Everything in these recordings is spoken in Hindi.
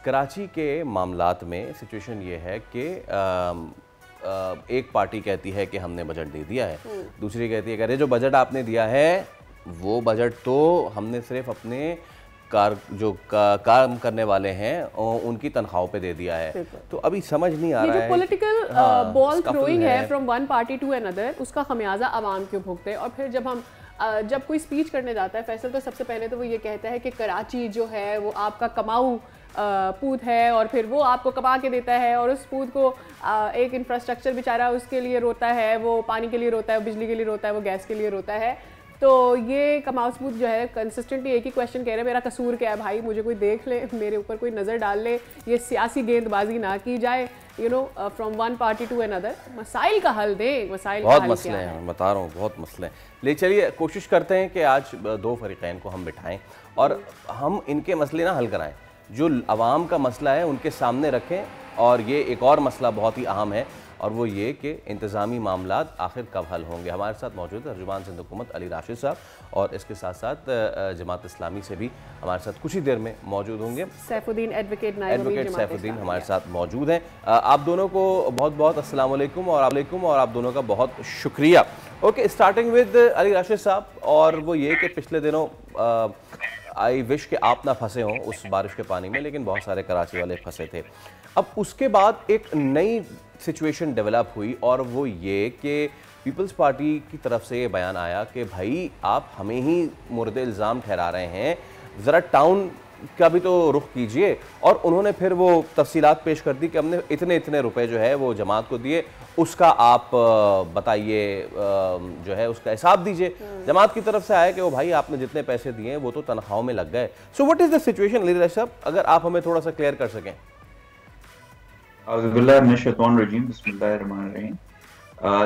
कराची के मामलात में सिचुएशन ये है कि एक पार्टी कहती है कि हमने बजट दे दिया है, दूसरी कहती है कि अरे जो बजट आपने दिया है वो बजट तो हमने सिर्फ अपने काम करने वाले हैं उनकी तनख्वाहों पे दे दिया है। तो अभी समझ नहीं आ रहा है, पॉलिटिकल बॉल थ्रोइंग है from one party to another, उसका खमियाजा आवाम क्यों भुगते हैं। और फिर जब कोई स्पीच करने जाता है फैसल, तो सबसे पहले तो वो ये कहता है कि कराची जो है वो आपका कमाऊ पूत है, और फिर वो आपको कमा के देता है, और उस पूत को एक इंफ्रास्ट्रक्चर बेचारा उसके लिए रोता है, वो पानी के लिए रोता है, वो बिजली के लिए रोता है, वो गैस के लिए रोता है। तो ये कमाऊ पूत जो है कंसिस्टेंटली एक ही क्वेश्चन कह रहे हैं, मेरा कसूर क्या है भाई, मुझे कोई देख ले, मेरे ऊपर कोई नज़र डाल ले, ये सियासी गेंदबाजी ना की जाए, you know, from one party to another. मसाइल का हल दें, मसाइल बहुत मसले हैं, मैं बता रहा हूँ बहुत मसले हैं। ले चलिए कोशिश करते हैं कि आज दो फरीक़ैन को हम बिठाएं और हम इनके मसले ना हल कराएं, जो अवाम का मसला है उनके सामने रखें। और ये एक और मसला बहुत ही अहम है, और वो ये कि इंतज़ामी मामलात आखिर कब हल होंगे। हमारे साथ मौजूद है तर्जुमान सिंध हुकूमत अली राशिद साहब, और इसके साथ साथ जमात इस्लामी से भी हमारे साथ कुछ ही देर में मौजूद होंगे सैफुद्दीन एडवोकेट सैफुद्दीन हमारे साथ मौजूद हैं। आप दोनों को बहुत बहुत अस्सलाम वालेकुम और आप दोनों का बहुत शुक्रिया। Okay, starting with Ali Rashid साहब, और वो ये कि पिछले दिनों आई विश कि आप ना फंसे हों उस बारिश के पानी में, लेकिन बहुत सारे कराची वाले फंसे थे। अब उसके बाद एक नई सिचुएशन डेवलप हुई, और वो ये कि पीपल्स पार्टी की तरफ से ये बयान आया कि भाई आप हमें ही मुर्द इल्ज़ाम ठहरा रहे हैं, ज़रा टाउन का भी तो रुख कीजिए। और उन्होंने फिर वो तफसीलात पेश कर दी कि हमने इतने इतने रुपए जो है वो जमात को दिए, उसका आप बताइए, जो है उसका हिसाब दीजिए। जमात की तरफ से आया कि वो भाई आपने जितने पैसे दिए हैं वो तो तनख्वाहों में लग गए। So what is the situation Ali Rashid साहब, अगर आप हमें थोड़ा सा क्लियर कर सकें।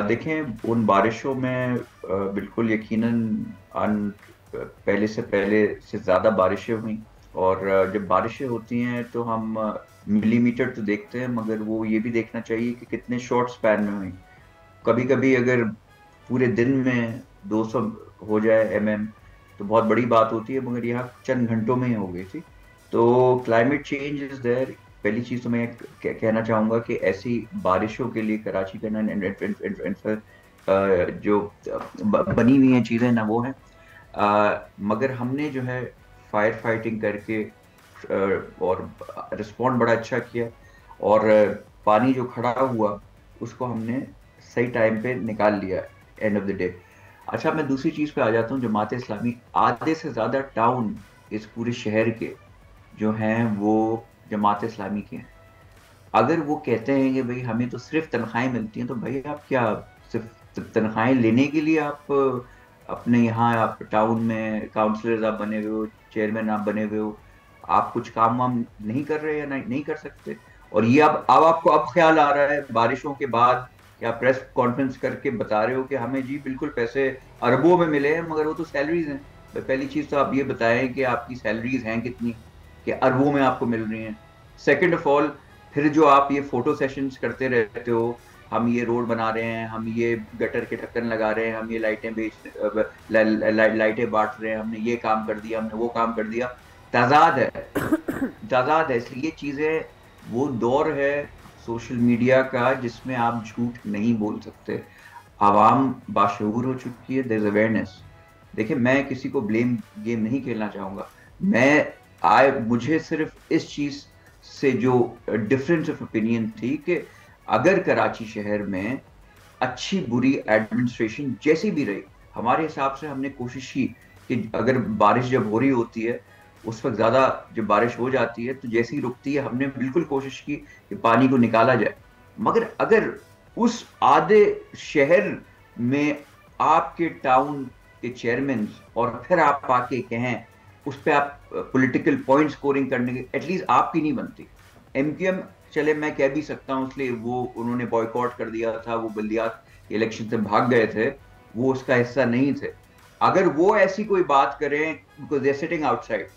देखें, उन बारिशों में बिल्कुल यकीनन पहले से ज़्यादा बारिशें हुई, और जब बारिशें होती हैं तो हम मिलीमीटर तो देखते हैं, मगर वो ये भी देखना चाहिए कि कितने शॉर्ट स्पैन में हुई। कभी कभी अगर पूरे दिन में 200 हो जाए mm तो बहुत बड़ी बात होती है, मगर यहाँ चंद घंटों में ही हो गई थी। तो क्लाइमेट चेंज इज़ देयर। पहली चीज़ तो मैं कहना चाहूँगा कि ऐसी बारिशों के लिए कराची का जो बनी हुई हैं चीज़ें ना वो हैं, मगर हमने जो है फायर फाइटिंग करके और रिस्पॉन्ड बड़ा अच्छा किया, और पानी जो खड़ा हुआ उसको हमने सही टाइम पे निकाल लिया एंड ऑफ द डे। अच्छा, मैं दूसरी चीज़ पे आ जाता हूँ। जमात इस्लामी, आधे से ज़्यादा टाउन इस पूरे शहर के जो हैं वो जमात इस्लामी के हैं। अगर वो कहते हैं कि भाई हमें तो सिर्फ तनख्वाहें मिलती हैं, तो भाई आप क्या सिर्फ तनख्वाहें लेने के लिए आप अपने यहाँ आप टाउन में काउंसलर्स आप बने हुए हो, चेयरमैन आप बने हुए हो, आप कुछ काम वाम नहीं कर रहे या नहीं कर सकते? और ये अब आपको अब ख्याल आ रहा है बारिशों के बाद, या प्रेस कॉन्फ्रेंस करके बता रहे हो कि हमें जी बिल्कुल पैसे अरबों में मिले हैं, मगर वो तो सैलरीज हैं। पहली चीज़ तो आप ये बताएं कि आपकी सैलरीज हैं कितनी कि अरबों में आपको मिल रही हैं। सेकंड ऑफ ऑल, फिर जो आप ये फोटो सेशंस करते रहते हो, हम ये रोड बना रहे हैं, हम ये गटर के ढक्कन लगा रहे हैं, हम ये लाइटें बांट रहे हैं, हमने ये काम कर दिया, हमने वो काम कर दिया, ताज़ाद है। इसलिए ये चीज़ें, वो दौर है सोशल मीडिया का जिसमें आप झूठ नहीं बोल सकते। आवाम बाशऊर हो चुकी है, देयर इज अवेयरनेस। देखिए, मैं किसी को ब्लेम गेम नहीं खेलना चाहूँगा। मुझे सिर्फ इस चीज़ से जो डिफरेंस ऑफ ओपिनियन थी कि अगर कराची शहर में अच्छी बुरी एडमिनिस्ट्रेशन जैसी भी रही, हमारे हिसाब से हमने कोशिश की कि अगर बारिश जब हो रही होती है उस वक्त ज़्यादा जब बारिश हो जाती है तो जैसे ही रुकती है हमने बिल्कुल कोशिश की कि पानी को निकाला जाए। मगर अगर उस आधे शहर में आपके टाउन के चेयरमैन और फिर आप आके कहें उस पर आप पॉलिटिकल पॉइंट स्कोरिंग करने की एटलीस्ट आपकी नहीं बनती। MQM, चले मैं कह भी सकता हूँ, इसलिए वो उन्होंने बॉयकॉट कर दिया था, वो बल्दियात इलेक्शन से भाग गए थे, वो उसका हिस्सा नहीं थे। अगर वो ऐसी कोई बात करें, because they are sitting outside,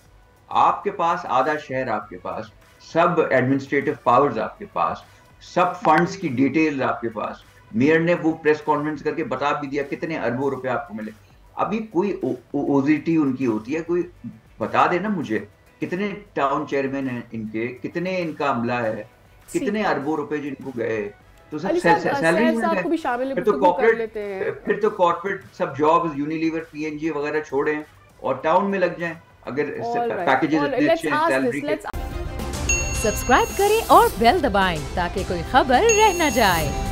आपके पास आधा शहर, आपके पास सब एडमिनिस्ट्रेटिव पावर्स, आपके पास सब फंड्स की डिटेल्स आपके पास, मेयर ने वो प्रेस कॉन्फ्रेंस करके बता भी दिया कितने अरबों रुपए आपको मिले। अभी कोई ओजिटी उनकी होती है, कोई बता देना मुझे कितने टाउन चेयरमैन हैं इनके, कितने इनका अमला है, कितने अरबों रुपए जिनको गए, तो सब सैलरी फिर तो कॉर्पोरेट सब जॉब यूनिलीवर पीएनजी वगैरह छोड़ें और टाउन में लग जाएं अगर पैकेजेस इतने अच्छे हैं सैलरी के। सब्सक्राइब करें और बेल दबाएं ताकि कोई खबर रह न जाए।